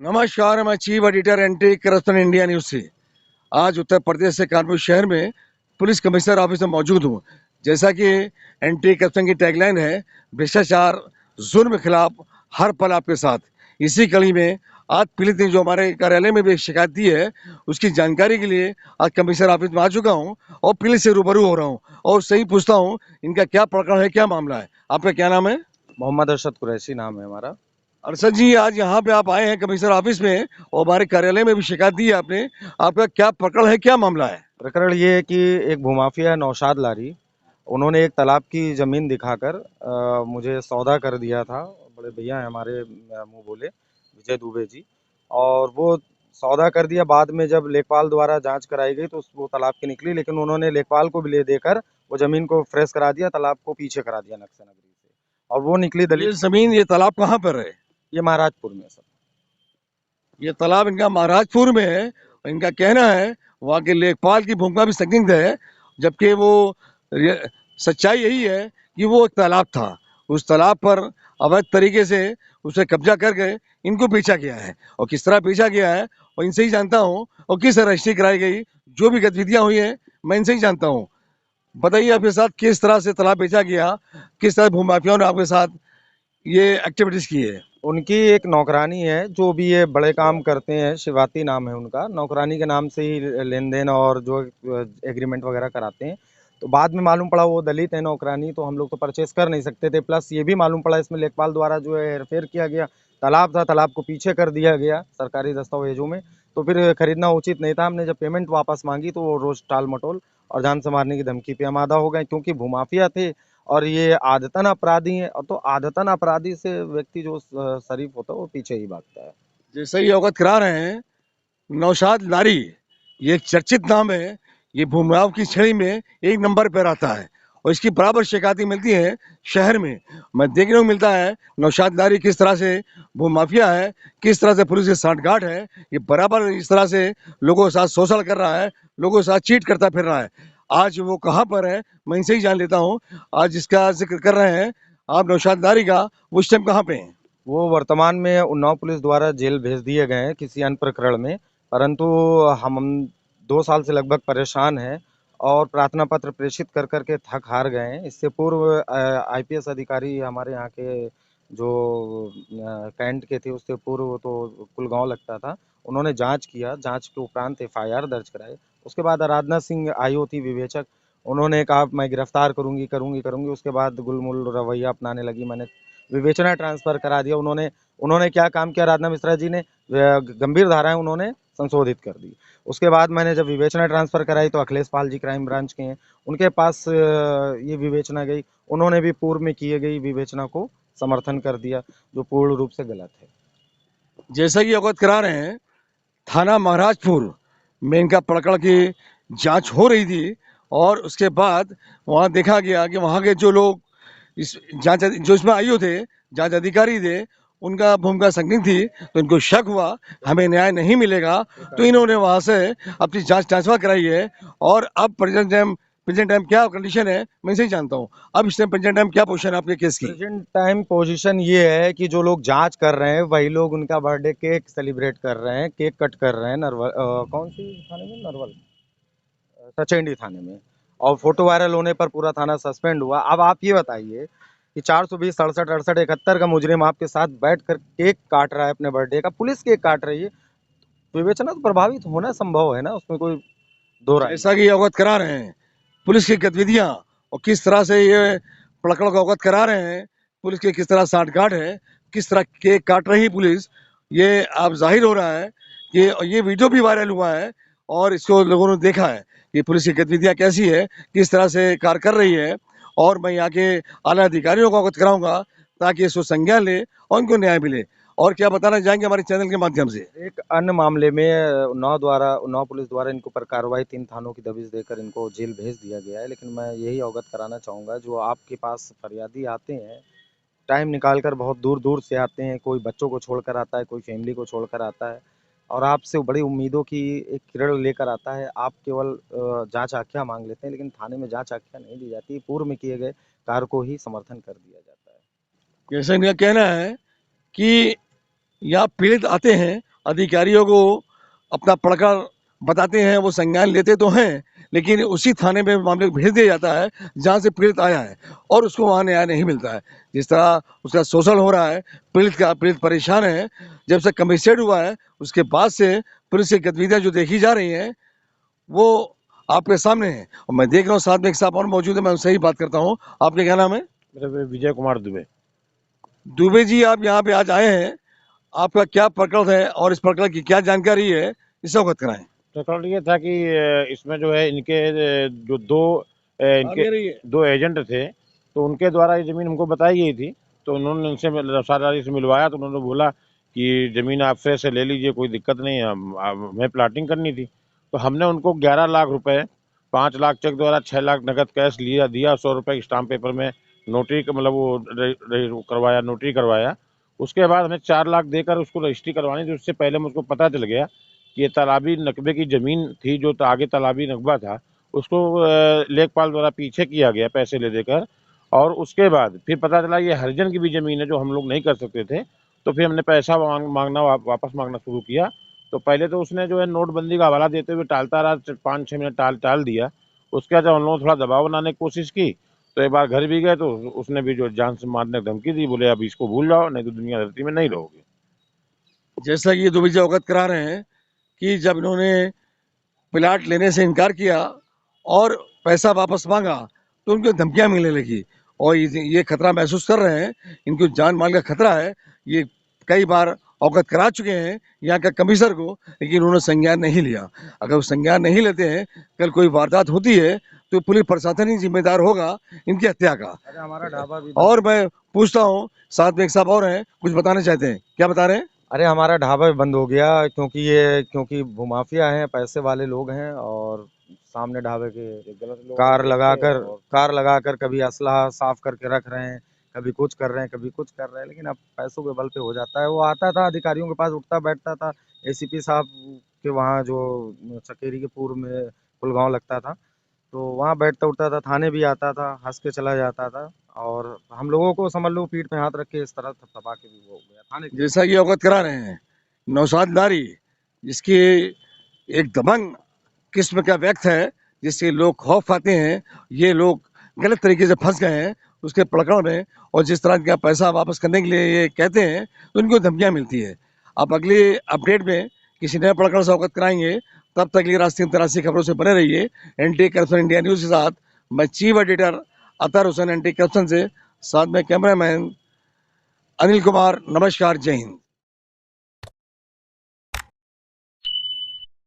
नमस्कार, मैं chief editor anti corruption India news से। आज उत्तर प्रदेश से कानपुर शहर में पुलिस कमिश्नर ऑफिस में मौजूद हूँ। जैसा कि एंटी करप्शन की टैगलाइन है, भ्रष्टाचार जुर्म के खिलाफ हर पल आपके साथ। इसी कड़ी में आज पीड़ित ने जो हमारे कार्यालय में भी एक शिकायत दी है, उसकी जानकारी के लिए आज कमिश्नर ऑफिस में आ चुका हूँ और पीड़ित से रूबरू हो रहा हूँ और सही पूछता हूँ इनका क्या प्रकरण है, क्या मामला है। आपका क्या नाम है? मोहम्मद अरशद कुरैशी नाम है हमारा। अरशद जी, आज यहाँ पे आप आए हैं कमिश्नर ऑफिस में और हमारे कार्यालय में भी शिकायत दी है आपने। आपका क्या प्रकरण है, क्या मामला है? प्रकरण ये है कि एक भूमाफिया नौशाद लारी, उन्होंने एक तालाब की ज़मीन दिखाकर मुझे सौदा कर दिया था। बड़े भैया हैं हमारे, मुँह बोले विजय दुबे जी। और वो सौदा कर दिया, बाद में जब लेखपाल द्वारा जाँच कराई गई तो वो तालाब की निकली, लेकिन उन्होंने लेखपाल को भी ले देकर वो ज़मीन को फ्रेश करा दिया, तालाब को पीछे करा दिया नक्शा नगरी से। और वो निकली ये दलित। जमीन, ये तालाब कहाँ पर है? ये महाराजपुर में सर। ये तालाब इनका महाराजपुर में है और इनका कहना है वहाँ के लेखपाल की भूमिका भी संदिग्ध है, जबकि वो सच्चाई यही है कि वो एक तालाब था। उस तालाब पर अवैध तरीके से उसे कब्जा करके इनको बेचा गया है और किस तरह बेचा गया है और इनसे ही जानता हूँ, और किस तरह रजिस्ट्री कराई गई, जो भी गतिविधियाँ हुई हैं मैं इनसे ही जानता हूँ। बताइए आपके साथ किस तरह से तालाब बेचा गया, किस तरह भूमाफियाओं ने आपके साथ ये एक्टिविटीज की है? उनकी एक नौकरानी है, जो भी ये बड़े काम करते हैं, शिवाती नाम है उनका। नौकरानी के नाम से ही लेन-देन और जो एग्रीमेंट वगैरह कराते हैं। तो बाद में मालूम पड़ा वो दलित है नौकरानी, तो हम लोग तो परचेज़ कर नहीं सकते थे। प्लस ये भी मालूम पड़ा इसमें लेखपाल द्वारा जो है हेरफेर किया गया। तालाब था, तालाब को पीछे कर दिया गया सरकारी दस्तावेज़ों में। तो फिर खरीदना उचित नहीं था। हमने जब पेमेंट वापस माँगी तो वो रोज़ टाल-मटोल और जान से मारने की धमकी पे हम आदा हो गए, क्योंकि भूमाफिया थे और ये आदतन अपराधी हैं। तो आदतन अपराधी से व्यक्ति जो शरीफ होता है वो पीछे ही भागता है। जैसे ही अवगत करा रहे हैं, नौशाद लारी ये एक चर्चित नाम है। ये भूमिहाव की श्रेणी में एक नंबर पर आता है और इसकी बराबर शिकायतें मिलती हैं शहर में। मैं देखने को मिलता है नौशाद लारी किस तरह से भूमाफिया है, किस तरह से पुलिस की सांठगांठ है। ये बराबर इस तरह से लोगों के साथ शोषण कर रहा है, लोगों के साथ चीट करता फिर रहा है। आज वो कहाँ पर है मैं इनसे ही जान लेता हूँ। आज जिसका जिक्र कर रहे हैं आप नौशाद लारी का, वो इस टाइम कहाँ पे हैं? वो वर्तमान में उन्नाव पुलिस द्वारा जेल भेज दिए गए हैं किसी अन्य प्रकरण में। परंतु हम 2 साल से लगभग परेशान हैं और प्रार्थना पत्र प्रेषित कर कर के थक हार गए हैं। इससे पूर्व आईपीएस अधिकारी हमारे यहाँ के जो कैंट के थे, उससे पूर्व तो कुलगांव लगता था। उन्होंने जाँच किया, जाँच के उपरांत एफआईआर दर्ज कराई। उसके बाद आराधना सिंह आईओ थी विवेचक, उन्होंने कहा मैं गिरफ्तार करूँगी, करूँगी, करूँगी। उसके बाद गुलमुल रवैया अपनाने लगी। मैंने विवेचना ट्रांसफ़र करा दिया। उन्होंने उन्होंने क्या काम किया, राधना मिश्रा जी ने गंभीर धाराएँ उन्होंने संशोधित कर दी। उसके बाद मैंने जब विवेचना ट्रांसफ़र कराई तो अखिलेश पाल जी क्राइम ब्रांच के हैं, उनके पास ये विवेचना गई। उन्होंने भी पूर्व में किए गई विवेचना को समर्थन कर दिया, जो पूर्ण रूप से गलत है। जैसा कि अवगत करा रहे हैं, थाना महाराजपुर में इनका प्रकरण की जांच हो रही थी और उसके बाद वहाँ देखा गया कि वहाँ के जो लोग इस जांच जो इसमें आईओ थे, जांच अधिकारी थे, उनका भूमिका संदिग्ध थी। तो इनको शक हुआ हमें न्याय नहीं मिलेगा, तो इन्होंने वहाँ से अपनी जांच ट्रांसफर कराई है। और अब प्रेजेंट टाइम क्या कंडीशन है मैं इसे ही जानता हूँ। अब इस टाइम प्रेजेंट टाइम क्या पोजीशन है आपके केस की? प्रेजेंट टाइम पोजीशन ये है कि जो लोग जांच कर रहे हैं वही लोग उनका बर्थडे केक सेलिब्रेट कर रहे हैं, केक कट कर रहे हैं। नरवल कौन सी थाने में, नरवल सचेंडी थाने में। और फोटो वायरल होने पर पूरा थाना सस्पेंड हुआ। अब आप ये बताइए कि 420 67 68 71 का मुजरिम आपके साथ बैठकर केक काट रहा है अपने बर्थडे का, पुलिस केक काट रही है। विवेचना तो प्रभावित होना संभव है ना, उसमें कोई दो राय जैसा नहीं। कि अवगत करा रहे हैं पुलिस की गतिविधियां और किस तरह से ये प्रकरण को अवगत करा रहे हैं, पुलिस की किस तरह सांठगांठ है, किस तरह केक काट रही पुलिस, ये अब जाहिर हो रहा है कि ये वीडियो भी वायरल हुआ है और इसको लोगों ने देखा है कि पुलिस की गतिविधियां कैसी है, किस तरह से कार्य कर रही है। और मैं यहाँ के आला अधिकारियों को अवगत कराऊंगा ताकि इसको संज्ञान ले और उनको न्याय मिले। और क्या बताना चाहेंगे हमारे चैनल के माध्यम से? एक अन्य मामले में उन्नाव पुलिस द्वारा इनको पर कार्रवाई 3 थानों की दबिश देकर इनको जेल भेज दिया गया है। लेकिन मैं यही अवगत कराना चाहूँगा, जो आपके पास फरियादी आते हैं, टाइम निकाल कर बहुत दूर-दूर से आते हैं, कोई बच्चों को छोड़कर आता है, कोई फैमिली को छोड़कर आता है और आपसे बड़ी उम्मीदों की एक किरण लेकर आता है। आप केवल जाँच आख्या माँग लेते हैं, लेकिन थाने में जाँच आख्या नहीं दी जाती, पूर्व में किए गए कार्य को ही समर्थन कर दिया जाता है। जैसे इनका कहना है कि यहाँ पीड़ित आते हैं, अधिकारियों को अपना पढ़कर बताते हैं, वो संज्ञान लेते तो हैं, लेकिन उसी थाने में मामले को भेज दिया जाता है जहाँ से पीड़ित आया है और उसको वहाँ न्याय नहीं मिलता है। जिस तरह उसका शोषण हो रहा है, पीड़ित परेशान है। जब से कमिश्नरेट हुआ है उसके बाद से पुलिस की गतिविधियाँ जो देखी जा रही हैं वो आपके सामने है और मैं देख रहा हूँ साथ में एक साहब और मौजूद है, मैं उनसे ही बात करता हूँ। आपके क्या नाम है? मेरा विजय कुमार दुबे। दुबे जी, आप यहाँ पे आज आए हैं, आपका क्या प्रकरण है और इस प्रकरण की क्या जानकारी है, इसे अवगत कराएं। प्रकरण ये था कि इसमें जो है इनके जो इनके दो एजेंट थे, तो उनके द्वारा ये ज़मीन हमको बताई गई थी। तो उन्होंने उनसे रसादारी से मिलवाया, तो उन्होंने बोला कि ज़मीन आप फिर से ले लीजिए, कोई दिक्कत नहीं है, हमें प्लाटिंग करनी थी। तो हमने उनको 11 लाख रुपए, 5 लाख चेक द्वारा 6 लाख नकद कैश दिया, 100 रुपये स्टाम्प पेपर में नोटरी मतलब वो करवाया, नोटरी करवाया। उसके बाद हमें 4 लाख देकर उसको रजिस्ट्री करवानी थी। उससे पहले मुझको पता चल गया कि ये तालाबी नकबे की ज़मीन थी, जो आगे तालाबी नकबा था उसको लेखपाल द्वारा पीछे किया गया पैसे ले देकर। और उसके बाद फिर पता चला ये हरिजन की भी ज़मीन है, जो हम लोग नहीं कर सकते थे। तो फिर हमने पैसा मांगना वापस मांगना शुरू किया। तो पहले तो उसने जो है नोटबंदी का हवाला देते हुए टालता रहा, 5-6 मिनट टाल दिया। उसके बाद जब हम लोगों ने थोड़ा दबाव बनाने की कोशिश की, तो एक बार घर भी गए तो उसने भी जो जान से मारने की धमकी दी, बोले अब इसको भूल जाओ, नहीं तो दुनिया धरती में नहीं रहोगे। जैसा कि ये दुबे जी अवगत करा रहे हैं कि जब इन्होंने प्लाट लेने से इनकार किया और पैसा वापस मांगा तो उनको धमकियां मिलने लगी और ये खतरा महसूस कर रहे हैं, इनको जान माल का खतरा है। ये कई बार अवगत करा चुके हैं यहाँ का कमिश्नर को, लेकिन उन्होंने संज्ञान नहीं लिया। अगर वो संज्ञान नहीं लेते हैं, कल कोई वारदात होती है तो पुलिस प्रशासन ही जिम्मेदार होगा इनकी हत्या का। अरे हमारा ढाबा भी और मैं पूछता हूँ, साथ में एक साहब और हैं, कुछ बताना चाहते हैं, क्या बता रहे हैं? अरे हमारा ढाबा भी बंद हो गया क्योंकि भूमाफिया हैं, पैसे वाले लोग हैं और सामने ढाबे के कार लगाकर कभी असला साफ करके रख रहे हैं, कभी कुछ कर रहे हैं, कभी कुछ कर रहे हैं। लेकिन अब पैसों के बल पे हो जाता है। वो आता था अधिकारियों के पास, उठता बैठता था, एसीपी साहब के वहाँ जो चकेरी के पूर्व में कुलगांव लगता था, तो वहाँ बैठता उठता था, थाने भी आता था, हंस के चला जाता था और हम लोगों को समझ लो पीठ पे हाथ रख के इस तरह थपथपा के भी वो हो गया थाने के। जैसा कि अवगत करा रहे हैं, नौशाद नारी जिसकी एक दबंग किस्म का व्यक्ति है, जिससे लोग खौफ खाते हैं, ये लोग गलत तरीके से फंस गए हैं उसके प्रकरण में और जिस तरह का पैसा वापस करने के लिए ये कहते हैं तो उनको धमकियां मिलती है। आप अगली अपडेट में किसी नए प्रकरण से अवगत कराएंगे। तब तक ये राष्ट्रीय अंतर्राष्ट्रीय खबरों से बने रहिए एंटी करप्शन इंडिया न्यूज के साथ। मैं चीफ एडिटर अतर हुसैन एंटी करप्शन से, साथ में कैमरामैन अनिल कुमार। नमस्कार, जय हिंद।